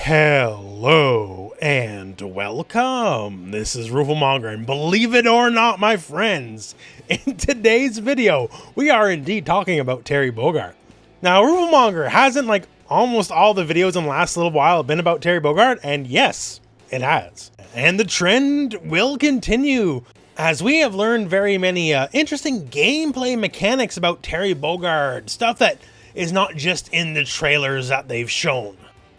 Hello and welcome. This is Rooflemonger, and believe it or not, my friends, in today's video, we are indeed talking about Terry Bogard. Now, Rooflemonger hasn't, like almost all the videos in the last little while, been about Terry Bogard, and yes, it has. And the trend will continue, as we have learned very many interesting gameplay mechanics about Terry Bogard, stuff that is not just in the trailers that they've shown.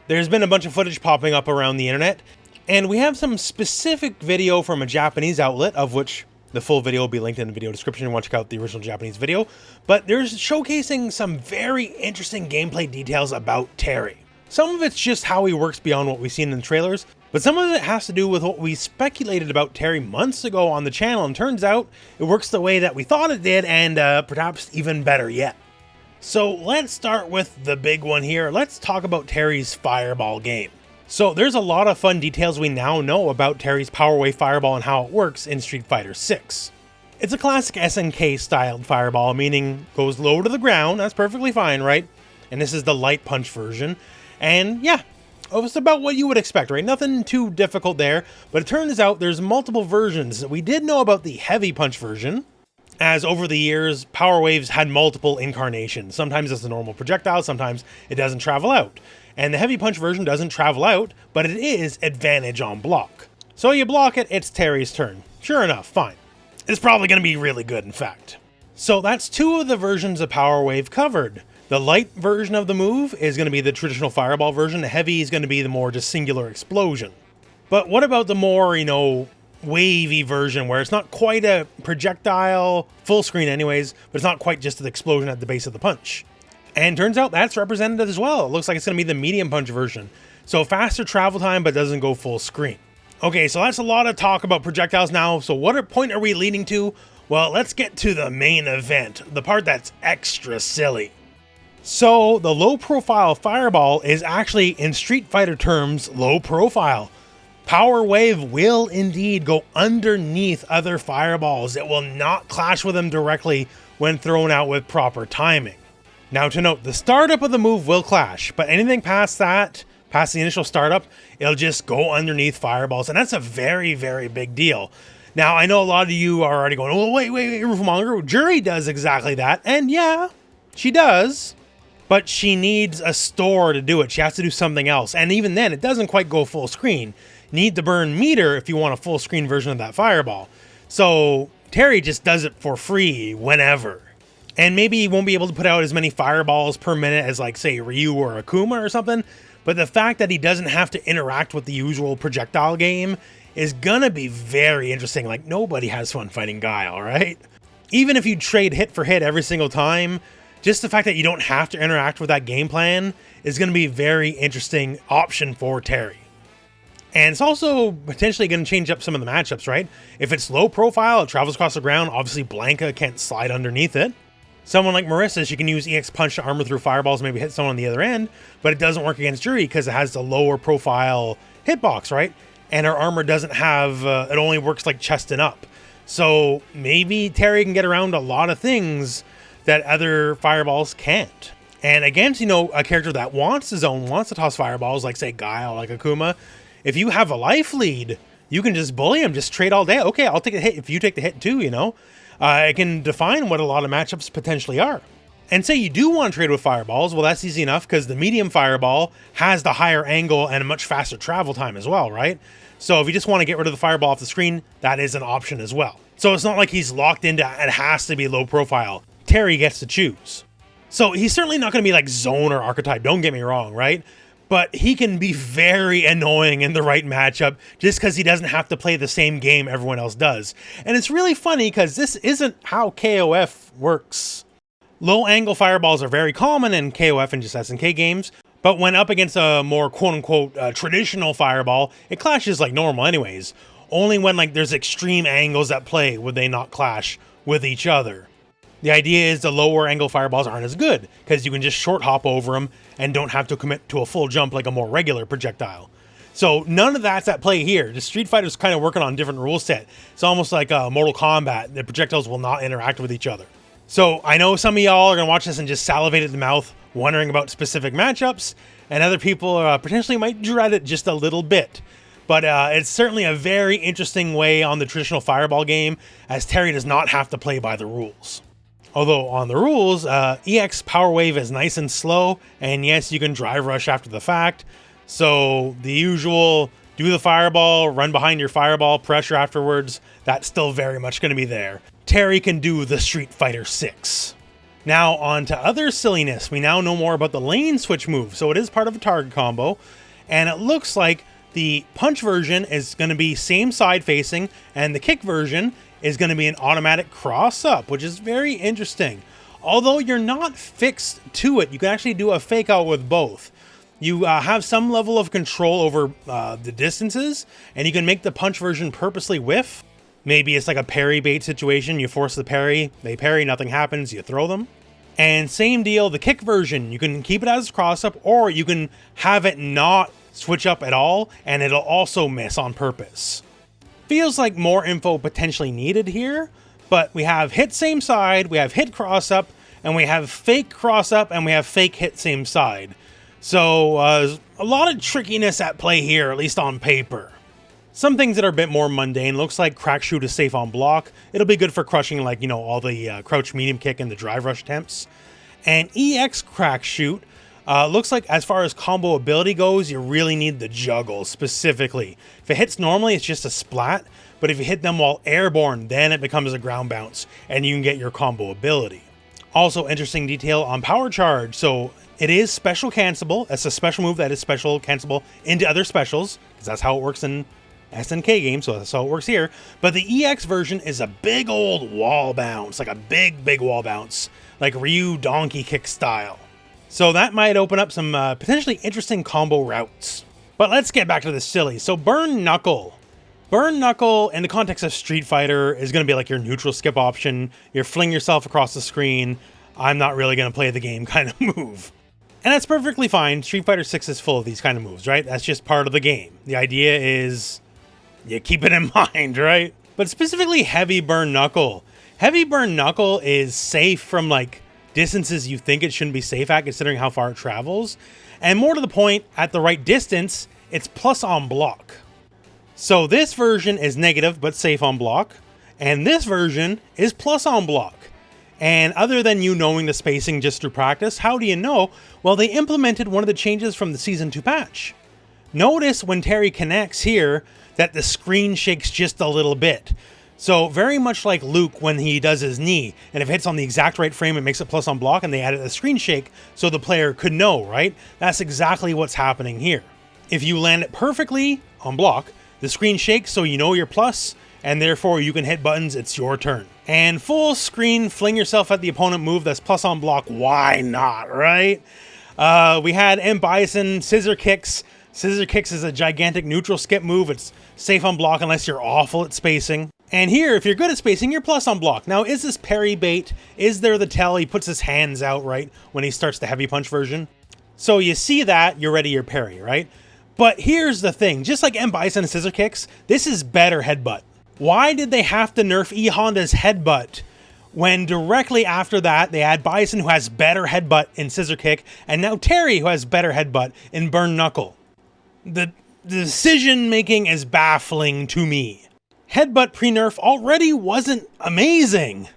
There's been a bunch of footage popping up around the internet, and we have some specific video from a Japanese outlet, of which the full video will be linked in the video description. You want to check out the original Japanese video, but there's showcasing some very interesting gameplay details about Terry. Some of it's just how he works beyond what we've seen in the trailers, but some of it has to do with what we speculated about Terry months ago on the channel, and turns out it works the way that we thought it did, and perhaps even better yet. So let's start with the big one here. Let's talk about Terry's Fireball game. So there's a lot of fun details we now know about Terry's Power Wave Fireball and how it works in Street Fighter 6. It's a classic SNK styled fireball, meaning goes low to the ground. That's perfectly fine, right? And this is the light punch version. And yeah, it's about what you would expect, right? Nothing too difficult there, but it turns out there's multiple versions. We did know about the heavy punch version, as over the years, Power Waves had multiple incarnations. Sometimes it's a normal projectile, sometimes it doesn't travel out. And the heavy punch version doesn't travel out, but it is advantage on block. So you block it, it's Terry's turn. Sure enough, fine. It's probably going to be really good, in fact. So that's two of the versions of Power Wave covered. The light version of the move is going to be the traditional fireball version. The heavy is going to be the more just singular explosion. But what about the more, wavy version, where it's not quite a projectile, full screen anyways, but it's not quite just an explosion at the base of the punch? And turns out that's represented as well. It looks like it's going to be the medium punch version. So faster travel time, but doesn't go full screen. Okay, so that's a lot of talk about projectiles now. So what point are we leading to? Well, let's get to the main event, the part that's extra silly. So the low profile fireball is actually, in Street Fighter terms, low profile. Power Wave will indeed go underneath other fireballs. It will not clash with them directly when thrown out with proper timing. Now to note, the startup of the move will clash, but anything past that, past the initial startup, it'll just go underneath fireballs, and that's a very, very big deal. Now, I know a lot of you are already going, oh, wait, Rooflemonger, Jury does exactly that, and yeah, she does. But she needs a store to do it. She has to do something else, and even then, it doesn't quite go full screen. Need to burn meter if you want a full screen version of that fireball. So Terry just does it for free whenever. And maybe he won't be able to put out as many fireballs per minute as, like, say, Ryu or Akuma or something, but the fact that he doesn't have to interact with the usual projectile game is gonna be very interesting. Like, nobody has fun fighting Guile, right? Even if you trade hit for hit every single time, just the fact that you don't have to interact with that game plan is gonna be a very interesting option for Terry. And it's also potentially going to change up some of the matchups, right? If it's low profile, it travels across the ground, obviously Blanca can't slide underneath it. Someone like Marissa, she can use EX Punch to armor through fireballs, maybe hit someone on the other end, but it doesn't work against Jury because it has the lower profile hitbox, right? And her armor doesn't have, it only works like chest and up. So maybe Terry can get around a lot of things that other fireballs can't. And against, a character that wants his own, wants to toss fireballs, like say Guile, like Akuma, if you have a life lead, you can just bully him, just trade all day. Okay, I'll take a hit if you take the hit too, It can define what a lot of matchups potentially are. And say you do want to trade with fireballs, well, that's easy enough because the medium fireball has the higher angle and a much faster travel time as well, right? So if you just want to get rid of the fireball off the screen, that is an option as well. So it's not like he's locked into it has to be low profile. Terry gets to choose. So he's certainly not going to be like Zone or Archetype, don't get me wrong, right? But he can be very annoying in the right matchup just because he doesn't have to play the same game everyone else does. And it's really funny because this isn't how KOF works. Low angle fireballs are very common in KOF and just SNK games, but when up against a more quote-unquote traditional fireball, it clashes like normal anyways. Only when there's extreme angles at play would they not clash with each other. The idea is the lower angle fireballs aren't as good because you can just short hop over them and don't have to commit to a full jump like a more regular projectile. So none of that's at play here. The Street Fighter's kind of working on a different rule set. It's almost like Mortal Kombat. The projectiles will not interact with each other. So I know some of y'all are going to watch this and just salivate at the mouth, wondering about specific matchups. and other people potentially might dread it just a little bit. But it's certainly a very interesting way on the traditional Fireball game, as Terry does not have to play by the rules. Although on the rules, EX Power Wave is nice and slow, and yes, you can Drive Rush after the fact. So the usual do the Fireball, run behind your Fireball, pressure afterwards, that's still very much going to be there. Terry can do the Street Fighter 6. Now on to other silliness. We now know more about the lane switch move, so it is part of a target combo, and it looks like the punch version is going to be same side facing, and the kick version is going to be an automatic cross up, which is very interesting. Although you're not fixed to it, you can actually do a fake out with both. You have some level of control over the distances, and you can make the punch version purposely whiff. Maybe it's like a parry bait situation. You force the parry, they parry, nothing happens, you throw them. And same deal, the kick version, you can keep it as cross up, or you can have it not switch up at all, and it'll also miss on purpose. Feels like more info potentially needed here, but we have hit same side, we have hit cross up, and we have fake cross up, and we have fake hit same side. So a lot of trickiness at play here, at least on paper. Some things that are a bit more mundane. Looks like Crack Shoot is safe on block. It'll be good for crushing, like, you know, all the crouch medium kick and the drive rush attempts. And EX Crack Shoot looks like, as far as combo ability goes, you really need the juggle specifically. If it hits normally, it's just a splat. But if you hit them while airborne, then it becomes a ground bounce, and you can get your combo ability. Also, interesting detail on Power Charge. So it is special cancelable. It's a special move that is special cancelable into other specials, because that's how it works in SNK games, so that's how it works here. But the EX version is a big old wall bounce, like a big wall bounce, like Ryu Donkey Kick style. So that might open up some potentially interesting combo routes. But let's get back to the silly. So Burn Knuckle. Burn Knuckle, in the context of Street Fighter, is going to be like your neutral skip option. You're fling yourself across the screen. I'm not really going to play the game kind of move. And that's perfectly fine. Street Fighter 6 is full of these kind of moves, right? That's just part of the game. The idea is you keep it in mind, right? But specifically Heavy Burn Knuckle. Heavy Burn Knuckle is safe from like distances you think it shouldn't be safe at, considering how far it travels. And more to the point, at the right distance, it's plus on block. So this version is negative but safe on block, and this version is plus on block. And other than you knowing the spacing just through practice, how do you know? Well, they implemented one of the changes from the Season 2 patch. Notice when Terry connects here that the screen shakes just a little bit. So very much like Luke when he does his knee, and if it hits on the exact right frame, it makes it plus on block, and they added a screen shake so the player could know, right? That's exactly what's happening here. If you land it perfectly on block, the screen shakes so you know you're plus, and therefore you can hit buttons, it's your turn. And full screen, fling yourself at the opponent move that's plus on block, why not, right? We had M. Bison, Scissor Kicks. Scissor Kicks is a gigantic neutral skip move. It's safe on block unless you're awful at spacing. And here, if you're good at spacing, you're plus on block. Now, is this parry bait? Is there the tell? He puts his hands out, right, when he starts the heavy punch version. So you see that, you're ready your parry, right? But here's the thing. Just like M. Bison and Scissor Kicks, this is better headbutt. Why did they have to nerf E. Honda's headbutt when directly after that they had Bison, who has better headbutt in Scissor Kick, and now Terry, who has better headbutt in Burn Knuckle? The decision making is baffling to me. Headbutt pre-nerf already wasn't amazing.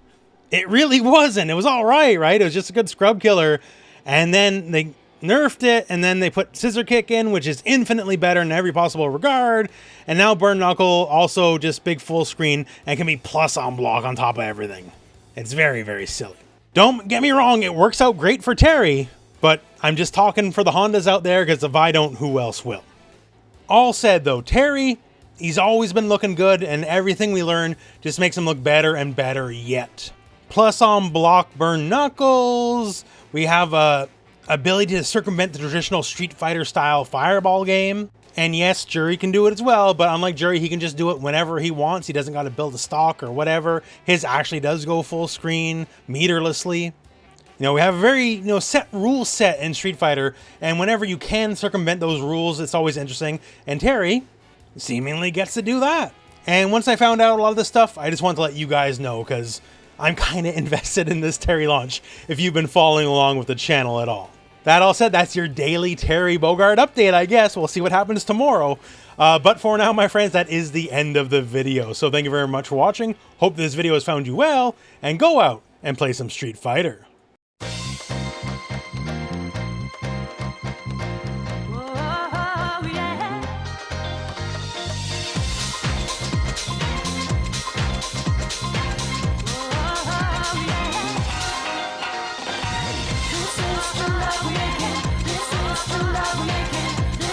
It really wasn't. It was alright, right? It was just a good scrub killer. And then they nerfed it, and then they put Scissor Kick in, which is infinitely better in every possible regard. And now Burn Knuckle, also just big full screen, and can be plus on block on top of everything. It's very, very silly. Don't get me wrong, it works out great for Terry, but I'm just talking for the Hondas out there, because if I don't, who else will? All said though, Terry, he's always been looking good, and everything we learn just makes him look better and better yet. Plus on block Burn Knuckles, we have a ability to circumvent the traditional Street Fighter style fireball game. And yes, Jury can do it as well, but unlike Jury, he can just do it whenever he wants. He doesn't got to build a stock or whatever. His actually does go full screen, meterlessly. You know, we have a very, set rule set in Street Fighter, and whenever you can circumvent those rules, it's always interesting. And Terry seemingly gets to do that. And once I found out a lot of this stuff, I just wanted to let you guys know, because I'm kind of invested in this Terry launch, if you've been following along with the channel at all. That all said, that's your daily Terry Bogard update, I guess. We'll see what happens tomorrow. But for now, my friends, that is the end of the video. So thank you very much for watching. Hope this video has found you well, and go out and play some Street Fighter.